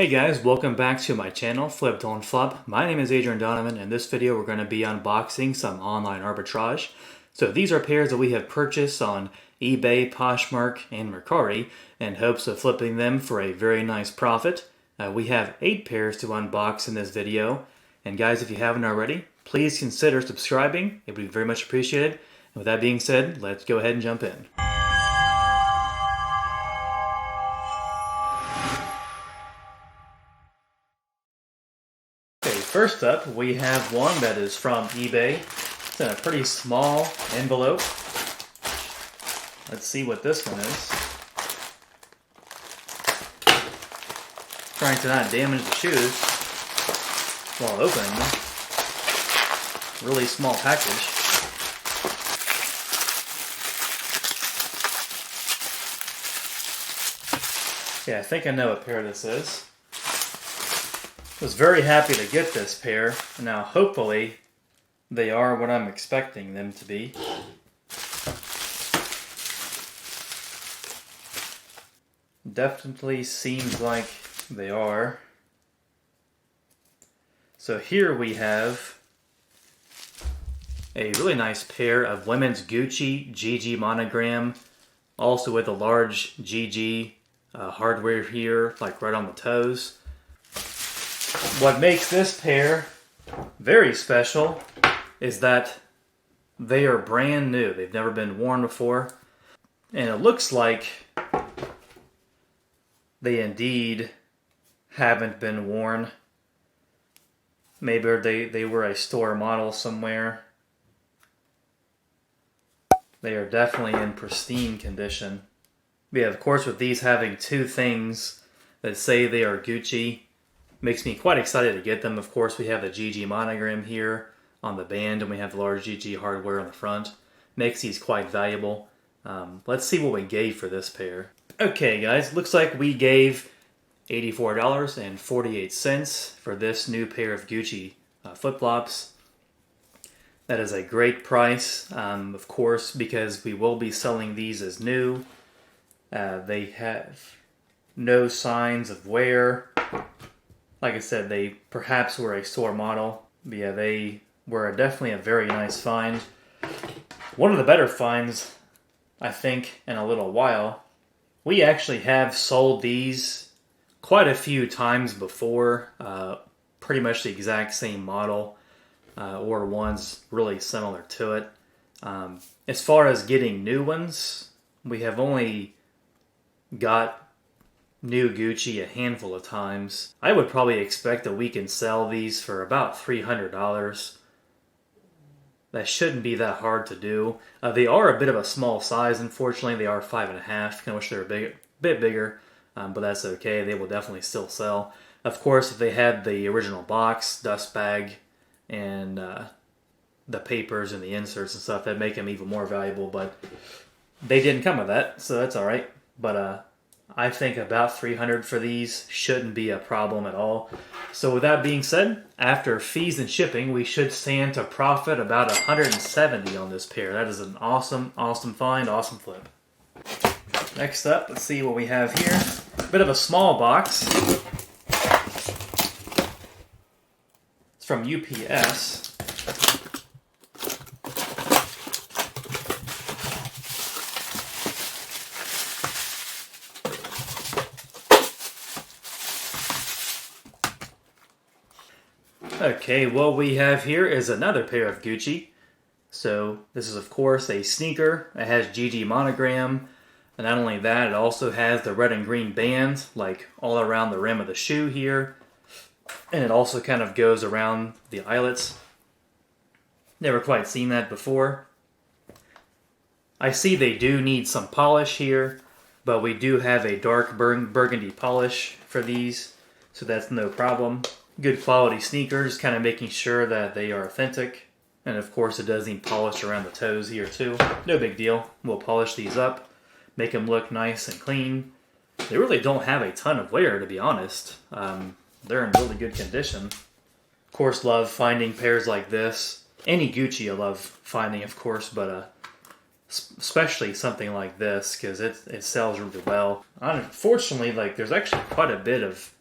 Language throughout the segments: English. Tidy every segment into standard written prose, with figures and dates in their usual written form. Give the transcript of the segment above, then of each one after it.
Hey guys, welcome back to my channel, Flip Don't Flop. My name is Adrian Donovan. In this video we're going to be unboxing some online arbitrage. So these are pairs that we have purchased on eBay, Poshmark, and Mercari in hopes of flipping them for a very nice profit. We have 8 pairs to unbox in this video. And guys, if you haven't already, please consider subscribing. It would be very much appreciated. And with that being said, let's go ahead and jump in. First up, we have one that is from eBay. It's in a pretty small envelope. Let's see what this one is. Trying to not damage the shoes while opening them. Really small package. Yeah, I think I know what pair this is. Was very happy to get this pair. Now hopefully they are what I'm expecting them to be. Definitely seems like they are. So here we have a really nice pair of women's Gucci GG monogram, also with a large GG hardware here, like right on the toes. What makes this pair very special is that they are brand new. They've never been worn before. And it looks like they indeed haven't been worn. Maybe they were a store model somewhere. They are definitely in pristine condition. Yeah, of course, with these having 2 things that say they are Gucci, makes me quite excited to get them. Of course, we have the GG monogram here on the band, and we have the large GG hardware on the front. Makes these quite valuable. Let's see what we gave for this pair. Okay, guys, looks like we gave $84.48 for this new pair of Gucci flip-flops. That is a great price, of course, because we will be selling these as new. They have no signs of wear. Like I said, they perhaps were a store model. But yeah, they were definitely a very nice find. One of the better finds, I think, in a little while. We actually have sold these quite a few times before. Pretty much the exact same model, or ones really similar to it. As far as getting new ones, we have only got new Gucci a handful of times. I would probably expect that we can sell these for about $300. That shouldn't be that hard to do. They are a bit of a small size, unfortunately. They are 5.5. Kind of wish they were a bit bigger, but that's okay. They will definitely still sell. Of course, if they had the original box, dust bag, and the papers and the inserts and stuff, that'd make them even more valuable, but they didn't come with that, so that's alright. But I think about $300 for these shouldn't be a problem at all. So with that being said, after fees and shipping, we should stand to profit about $170 on this pair. That is an awesome, awesome find, awesome flip. Next up, let's see what we have here. A bit of a small box. It's from UPS. Okay, what we have here is another pair of Gucci. So this is of course a sneaker. It has GG monogram. And not only that, it also has the red and green band like all around the rim of the shoe here. And it also kind of goes around the eyelets. Never quite seen that before. I see they do need some polish here, but we do have a dark burgundy polish for these, so that's no problem. Good quality sneakers, kind of making sure that they are authentic. And of course it does need polish around the toes here too. No big deal. We'll polish these up, make them look nice and clean. They really don't have a ton of wear, to be honest. They're in really good condition. Of course, love finding pairs like this. Any Gucci I love finding, of course, but especially something like this, because it sells really well. Unfortunately, like there's actually quite a bit of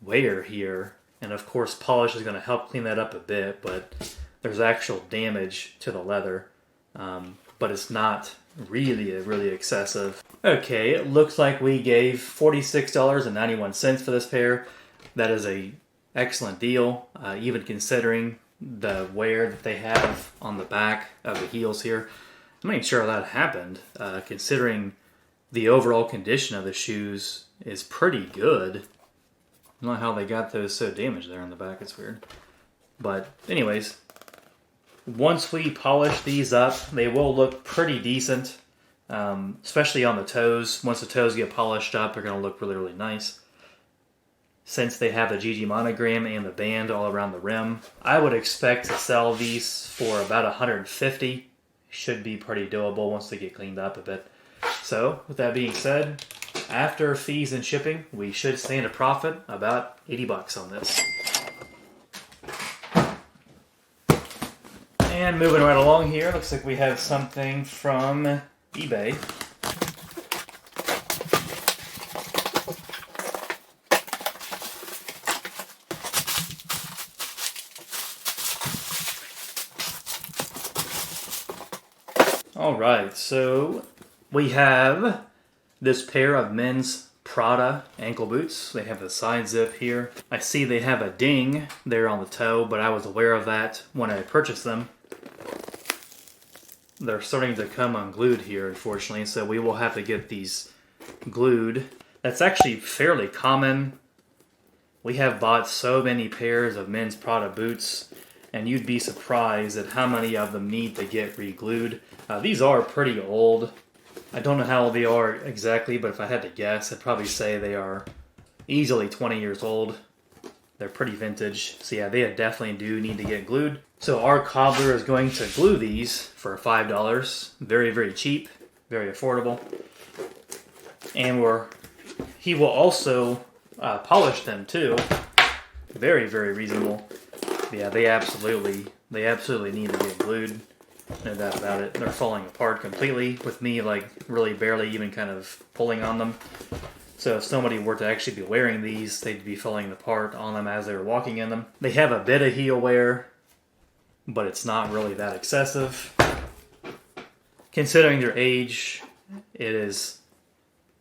wear here. And of course, polish is going to help clean that up a bit, but there's actual damage to the leather. But it's not really excessive. Okay, it looks like we gave $46.91 for this pair. That is a excellent deal, even considering the wear that they have on the back of the heels here. I'm not even sure how that happened, considering the overall condition of the shoes is pretty good. I don't know how they got those so damaged there on the back, it's weird. But anyways, once we polish these up, they will look pretty decent, especially on the toes. Once the toes get polished up, they're going to look really nice. Since they have the GG monogram and the band all around the rim, I would expect to sell these for about $150. Should be pretty doable once they get cleaned up a bit. So, with that being said, after fees and shipping, we should stand a profit about $80 on this. And moving right along here, looks like we have something from eBay. Alright, so we have this pair of men's Prada ankle boots. They have a side zip here. I see they have a ding there on the toe, but I was aware of that when I purchased them. They're starting to come unglued here, unfortunately, so we will have to get these glued. That's actually fairly common. We have bought so many pairs of men's Prada boots, and you'd be surprised at how many of them need to get re-glued. These are pretty old. I don't know how old they are exactly, but if I had to guess, I'd probably say they are easily 20 years old. They're pretty vintage. So yeah, they definitely do need to get glued. So our cobbler is going to glue these for $5. Very cheap, very affordable. And he will also polish them too. Very reasonable. Yeah, they absolutely need to get glued. No doubt about it. They're falling apart completely with me like really barely even kind of pulling on them. So if somebody were to actually be wearing these, they'd be falling apart on them as they were walking in them. They have a bit of heel wear, but it's not really that excessive. Considering their age, it is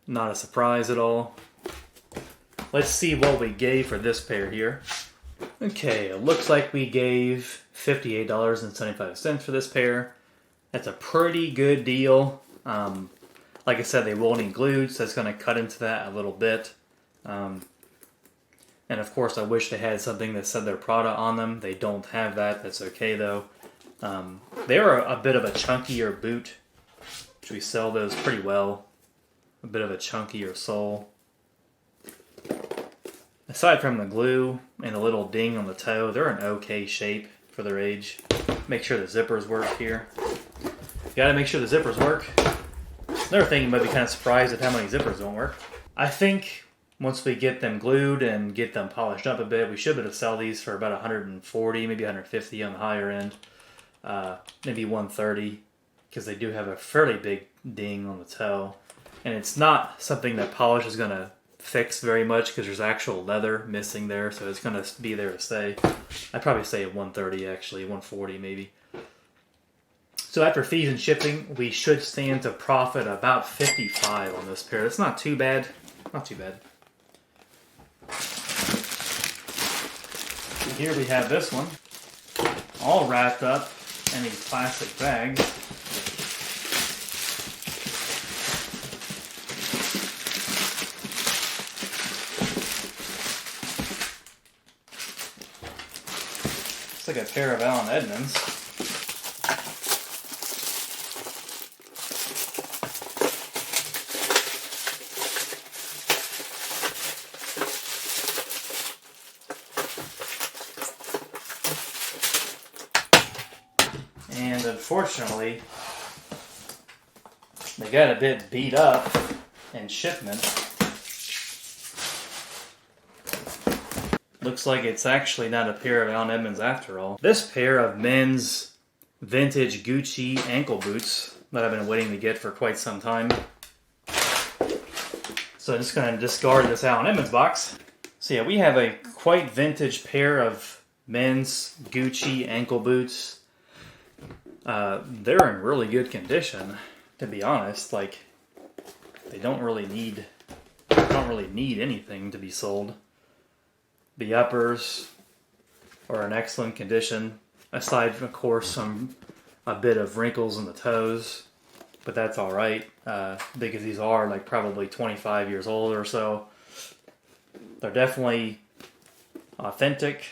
not a surprise at all. Let's see what we gave for this pair here. Okay, it looks like we gave $58.75 for this pair. That's a pretty good deal. Like I said, they will need glued, so it's going to cut into that a little bit. And of course, I wish they had something that said they're Prada on them. They don't have that. That's okay, though. They are a bit of a chunkier boot, which we sell those pretty well. A bit of a chunkier sole. Aside from the glue and the little ding on the toe, they're in okay shape for their age. Make sure the zippers work here. You gotta make sure the zippers work. Another thing, you might be kind of surprised at how many zippers don't work. I think once we get them glued and get them polished up a bit, we should be able to sell these for about $140, maybe $150 on the higher end. Maybe $130, because they do have a fairly big ding on the toe. And it's not something that polish is going to fix very much because there's actual leather missing there, so it's going to be there to stay. I'd probably say at $130 actually, $140 maybe. So after fees and shipping, we should stand to profit about $55 on this pair. That's not too bad. Not too bad. So here we have this one, all wrapped up in these plastic bags. It's like a pair of Allen Edmonds. And unfortunately, they got a bit beat up in shipment. Looks like it's actually not a pair of Allen Edmonds after all. This pair of men's vintage Gucci ankle boots that I've been waiting to get for quite some time. So I'm just going to discard this Allen Edmonds box. So yeah, we have a quite vintage pair of men's Gucci ankle boots. They're in really good condition, to be honest. Like, they don't really need anything to be sold. The uppers are in excellent condition, aside from, of course, a bit of wrinkles in the toes, but that's all right because these are like probably 25 years old or so. They're definitely authentic.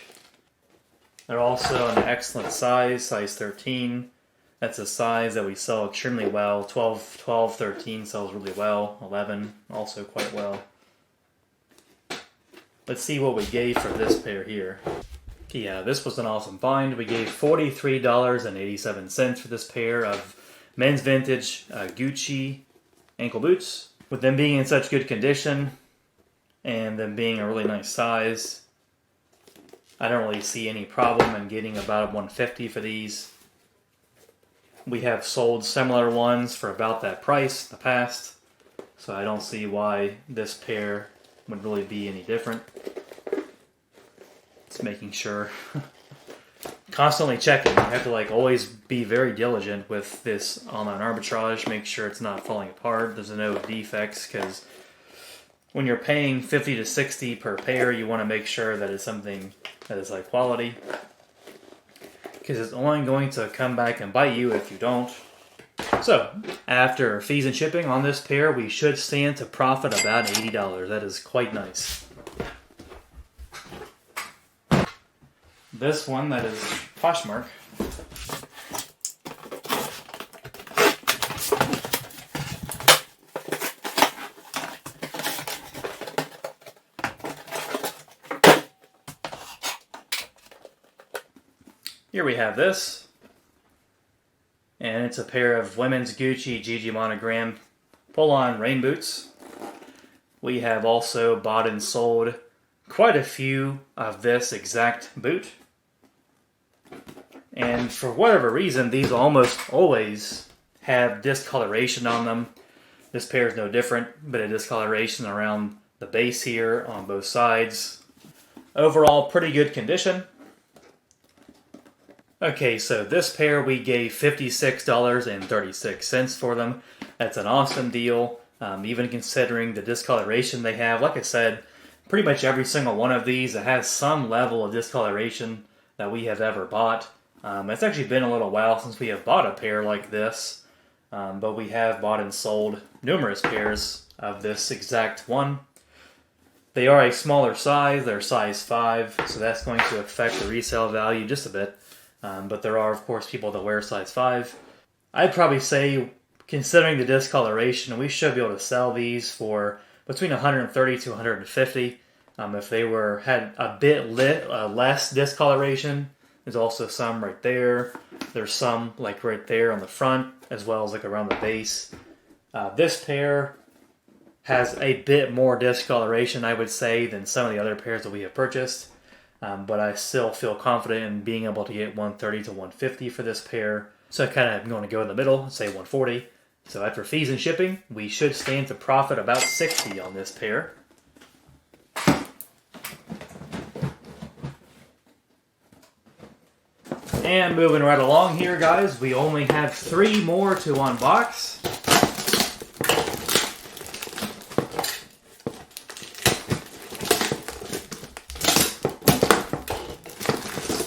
They're also an excellent size 13. That's a size that we sell extremely well. 12, 13 sells really well. 11 also quite well. Let's see what we gave for this pair here. Yeah, this was an awesome find. We gave $43.87 for this pair of men's vintage Gucci ankle boots. With them being in such good condition and them being a really nice size, I don't really see any problem in getting about $150 for these. We have sold similar ones for about that price in the past, so I don't see why this pair would really be any different. Just making sure. Constantly checking. You have to like always be very diligent with this online arbitrage. Make sure it's not falling apart. There's no defects, because when you're paying $50 to $60 per pair, you want to make sure that it's something that is high quality, because it's only going to come back and bite you if you don't. So, after fees and shipping on this pair, we should stand to profit about $80. That is quite nice. This one, that is Poshmark. Here we have this, and it's a pair of women's Gucci GG monogram pull-on rain boots. We have also bought and sold quite a few of this exact boot, and for whatever reason, these almost always have discoloration on them. This pair is no different, but a discoloration around the base here on both sides. Overall, pretty good condition. Okay, so this pair we gave $56.36 for them. That's an awesome deal, even considering the discoloration they have. Like I said, pretty much every single one of these that has some level of discoloration that we have ever bought. It's actually been a little while since we have bought a pair like this, but we have bought and sold numerous pairs of this exact one. They are a smaller size, they're size 5, so that's going to affect the resale value just a bit. But there are, of course, people that wear size 5. I'd probably say, considering the discoloration, we should be able to sell these for between $130 to $150. If they had a bit less discoloration. There's also some right there. There's some like right there on the front, as well as like around the base. This pair has a bit more discoloration, I would say, than some of the other pairs that we have purchased. But I still feel confident in being able to get $130 to $150 for this pair. So I kind of am going to go in the middle, say $140. So after fees and shipping, we should stand to profit about $60 on this pair. And moving right along here, guys, we only have 3 more to unbox.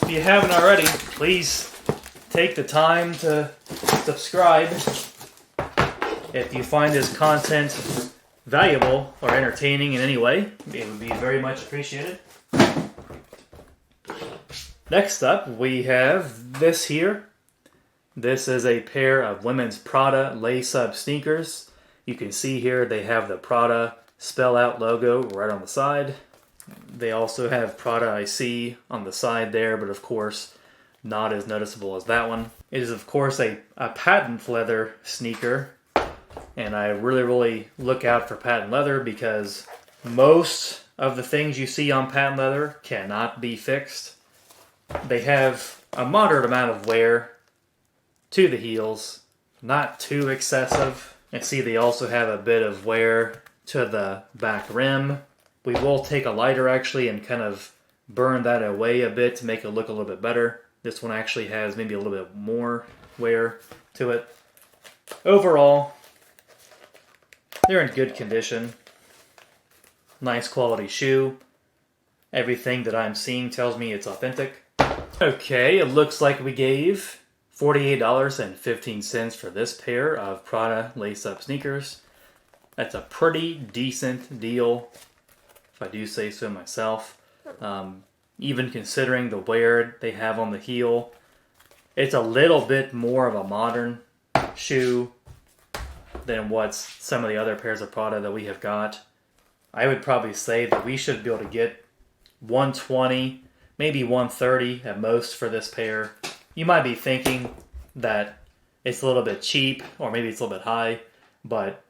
If you haven't already, please take the time to subscribe. If you find this content valuable or entertaining in any way, it would be very much appreciated. Next up, we have this here. This is a pair of women's Prada lace-up sneakers. You can see here they have the Prada spell-out logo right on the side. They also have Prada IC on the side there, but of course not as noticeable as that one. It is of course a patent leather sneaker, and I really look out for patent leather because most of the things you see on patent leather cannot be fixed. They have a moderate amount of wear to the heels, not too excessive. And see, they also have a bit of wear to the back rim We will take a lighter actually and kind of burn that away a bit to make it look a little bit better. This one actually has maybe a little bit more wear to it. Overall, they're in good condition. Nice quality shoe. Everything that I'm seeing tells me it's authentic. Okay, it looks like we gave $48.15 for this pair of Prada lace-up sneakers. That's a pretty decent deal, if I do say so myself. Even considering the wear they have on the heel, it's a little bit more of a modern shoe than what's some of the other pairs of Prada that we have got. I would probably say that we should be able to get $120, maybe $130 at most for this pair. You might be thinking that it's a little bit cheap, or maybe it's a little bit high, but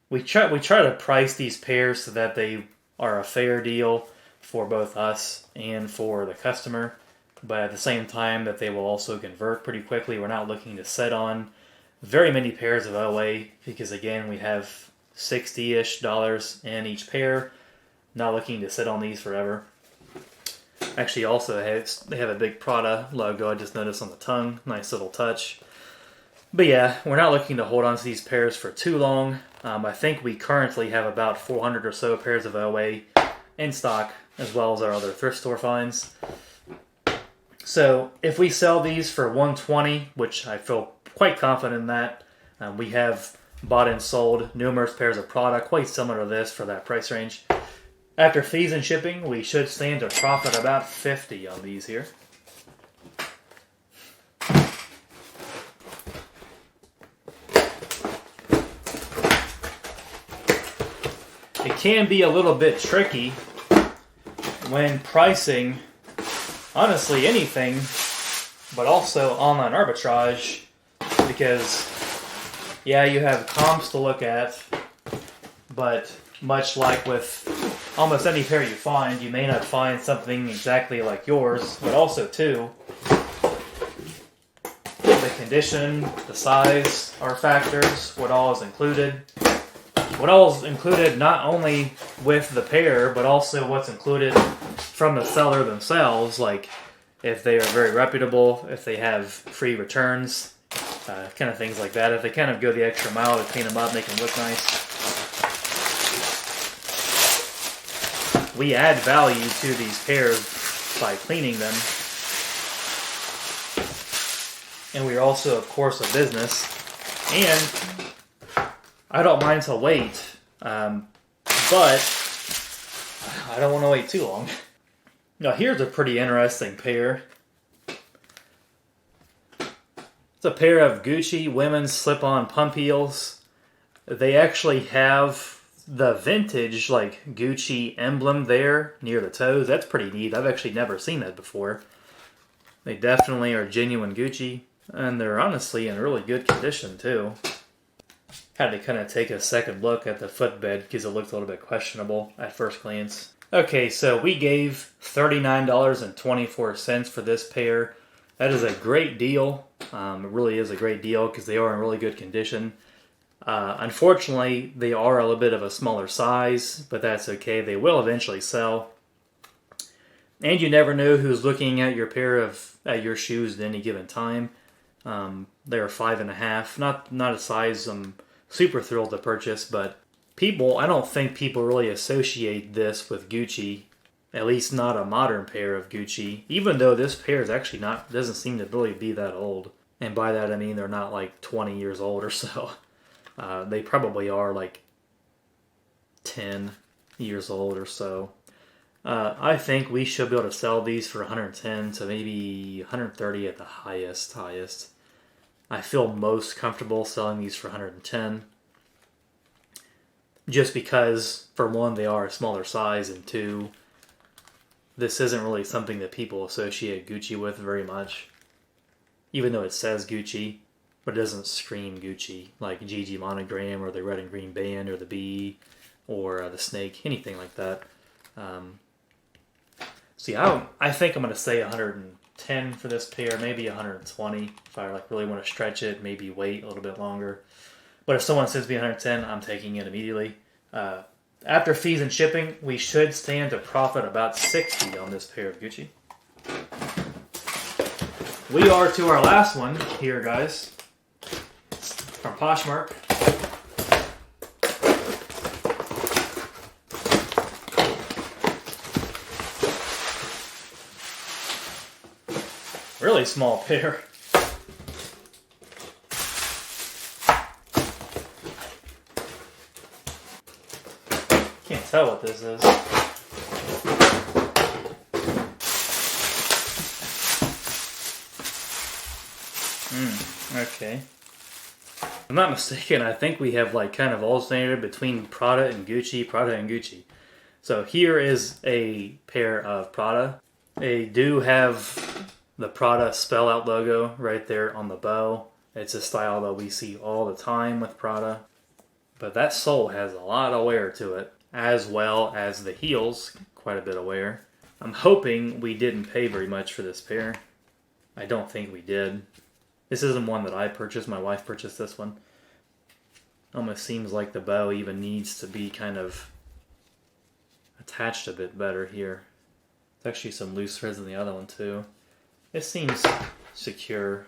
we try to price these pairs so that they are a fair deal for both us and for the customer, but at the same time that they will also convert pretty quickly. We're not looking to set on very many pairs of OA because, again, we have $60-ish in each pair. Not looking to sit on these forever. Actually, also they have a big Prada logo. I just noticed on the tongue. Nice little touch. But yeah, we're not looking to hold on to these pairs for too long. I think we currently have about 400 or so pairs of OA in stock, as well as our other thrift store finds. So if we sell these for $120, which I feel quite confident in that, we have bought and sold numerous pairs of Prada quite similar to this for that price range. After fees and shipping, we should stand to profit about $50 on these here. It can be a little bit tricky when pricing, honestly, anything, but also online arbitrage, because, yeah, you have comps to look at, but much like with almost any pair you find, you may not find something exactly like yours, but also, too, the condition, the size are factors, what all is included. What all is included not only with the pair, but also what's included from the seller themselves, like if they are very reputable, if they have free returns, kind of things like that. If they kind of go the extra mile to clean them up, make them look nice. We add value to these pairs by cleaning them. And we are also, of course, a business. And I don't mind to wait, but I don't want to wait too long. Now here's a pretty interesting pair. It's a pair of Gucci women's slip-on pump heels. They actually have the vintage like Gucci emblem there near the toes. That's pretty neat. I've actually never seen that before. They definitely are genuine Gucci, and they're honestly in really good condition too. Had to kind of take a second look at the footbed because it looked a little bit questionable at first glance. Okay, so we gave $39.24 for this pair. That is a great deal. It really is a great deal because they are in really good condition. Unfortunately, they are a little bit of a smaller size, but that's okay. They will eventually sell. And you never know who's looking at your your shoes at any given time. They are 5.5. Not a size I'm super thrilled to purchase, but I don't think people really associate this with Gucci, at least not a modern pair of Gucci, even though this pair is actually doesn't seem to really be that old. And by that I mean they're not like 20 years old or so. They probably are like 10 years old or so. I think we should be able to sell these for 110 to maybe 130 at the highest. I feel most comfortable selling these for 110. Just because, for one, they are a smaller size, and two, this isn't really something that people associate Gucci with very much. Even though it says Gucci, but it doesn't scream Gucci, like GG Monogram, or the red and green band, or the bee, or the snake, anything like that. See, I think I'm going to say 110 for this pair, maybe 120 if I really want to stretch it, maybe wait a little bit longer. But if someone sends me 110, I'm taking it immediately. after fees and shipping, we should stand to profit about $60 on this pair of Gucci. We are to our last one here, guys, from Poshmark. Really small pair. Can't tell what this is. Okay. If I'm not mistaken, I think we have like kind of alternated between Prada and Gucci. So here is a pair of Prada. They do have the Prada spell out logo right there on the bow. It's a style that we see all the time with Prada. But that sole has a lot of wear to it, as well as the heels, quite a bit of wear. I'm hoping we didn't pay very much for this pair. I don't think we did. This isn't one that I purchased. My wife purchased this one. Almost seems like the bow even needs to be kind of attached a bit better here. There's actually some loose threads in the other one too. It seems secure.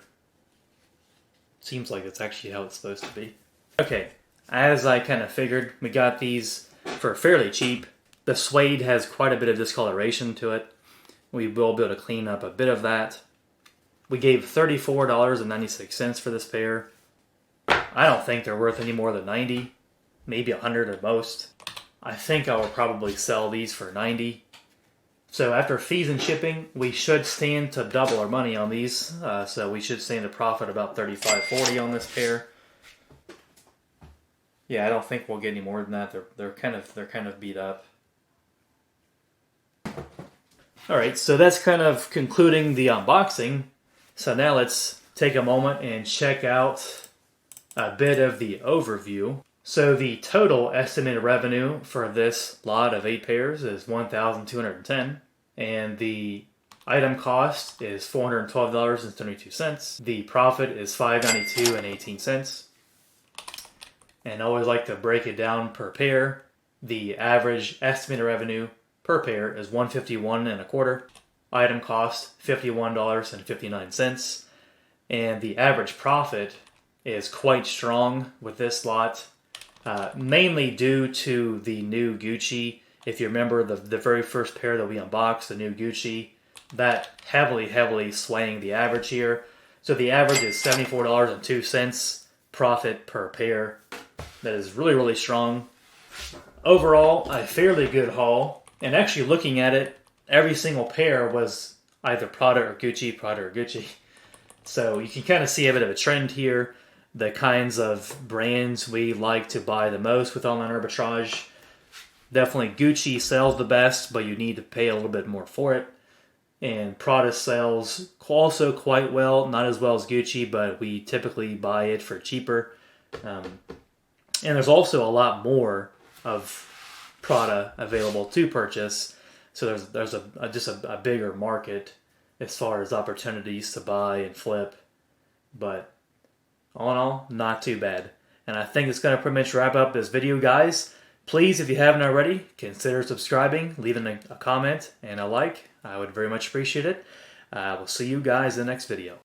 Seems like it's actually how it's supposed to be. Okay, as I kind of figured, we got these for fairly cheap. The suede has quite a bit of discoloration to it. We will be able to clean up a bit of that. We gave $34.96 for this pair. I don't think they're worth any more than $90, maybe $100 at most. I think I will probably sell these for $90. So after fees and shipping, we should stand to double our money on these. So we should stand to profit about $35.40 on this pair. Yeah, I don't think we'll get any more than that. They're kind of beat up. All right, so that's kind of concluding the unboxing. So now let's take a moment and check out a bit of the overview. So the total estimated revenue for this lot of 8 pairs is $1,210, and the item cost is $412.72. The profit is $592.18. And I always like to break it down per pair. The average estimated revenue per pair is $151.25. Item cost $51.59, and the average profit is quite strong with this lot, mainly due to the new Gucci. If you remember the very first pair that we unboxed, the new Gucci, that heavily swaying the average here. So the average is $74.02 profit per pair. That is really strong. Overall, a fairly good haul, and actually looking at it, every single pair was either Prada or Gucci. So you can kind of see a bit of a trend here. The kinds of brands we like to buy the most with online arbitrage. Definitely Gucci sells the best, but you need to pay a little bit more for it. And Prada sells also quite well, not as well as Gucci, but we typically buy it for cheaper. And there's also a lot more of Prada available to purchase. So there's just a bigger market as far as opportunities to buy and flip. But all in all, not too bad. And I think it's going to pretty much wrap up this video, guys. Please, if you haven't already, consider subscribing, leaving a comment and a like. I would very much appreciate it. We'll see you guys in the next video.